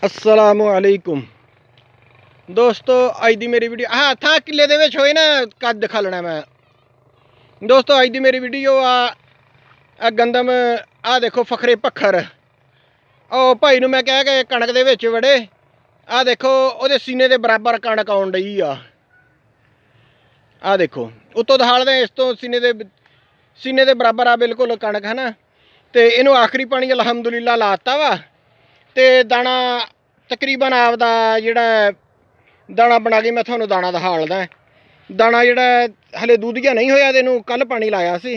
अस्सलामुअलैकुम दोस्तों, अज दी मेरी वीडियो हाँ था किले दे विच होए ना कद दिखा लेना मैं। दोस्तों अज दी मेरी वीडियो आ गंदम आ देखो फखरे पक्खर ओ भाई नूं मैं कह के कणक दे विच वड़े आ देखो ओहदे सीने दे बराबर कणक आउण डई आ देखो उत्तों दहाड़दे इस तो सीने दे बराबर आ बिल्कुल कणक है ना। ते इनू आखिरी पानी अलहमदुलिल्लाह लाता वा ते दाना तकरीबन आपदा जिहड़ा दाना बना के मैं तुहानूं दाना दिखालदा। दाना जिहड़ा हले दूधिया नहीं होया, इनू कल पानी लाया सी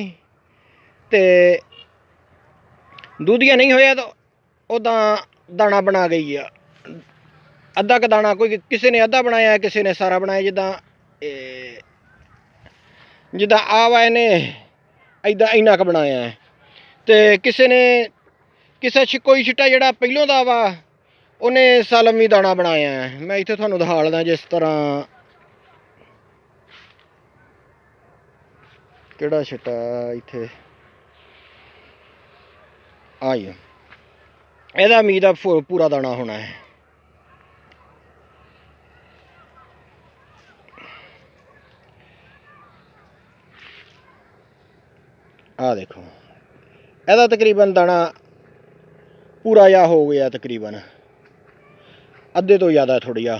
ते दूधिया नहीं होया तो उदा दाना बना गई आ। अद्धा क दाना कोई किसी ने अद्धा बनाया, किसी ने सारा बनाया। जिद्दां आ वा इहने इदा इन्ना क बनाया है ते किसी ने कोई छिट्टा जिहड़ा पहलों दा वा उन्हें सालमी दाना बनाया है। मैं इत्थे तुहानूं दिखा लदा जिस तरह किहड़ा छिट्टा इत्थे आई एहदा उम्मीद आ पूरा दाना होना है। आ देखो एहदा तकरीबन दाना पूरा या हो गया, तकरीबन अद्धे तो ज़्यादा थोड़ी जा।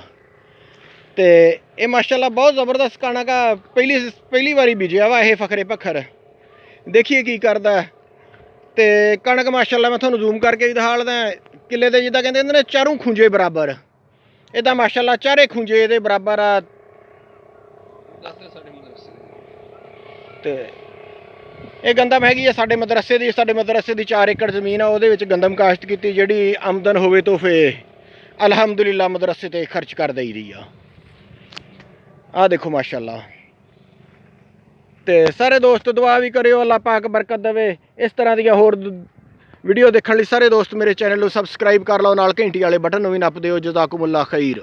तो ये माशाल्लाह बहुत ज़बरदस्त कणक आ। पहली बारी बीजिया वा ये फखरे पक्खर। देखिए की करदा है। तो कणक माशाल्लाह मैं थोड़ा जूम करके भी दिखा लदा। किले दे जिद्दां कहंदे ने चारों खूंजे बराबर, इदा माशाल्लाह चारे खूंजे इहदे बराबर आ। ते ये गंदम हैगी है साडे मदरसे दी। साडे मदरसे दी 4 एकड़ जमीन आ, उहदे विच गंदम काश्त कीती। जिहड़ी आमदन होवे तो फिर अलहमदुलिल्लाह मदरसे ते खर्च कर दई दी आ देखो माशाल्लाह। ते सारे दोस्त दुआ भी करियो, अल्लाह पाक बरकत देवे। इस तरह दी होर वीडियो देखने लई सारे दोस्त मेरे चैनल को सबसक्राइब कर लो, नाल घंटी वाले बटन भी नप दिओ। जज़ाकुमुल्लाह खैर।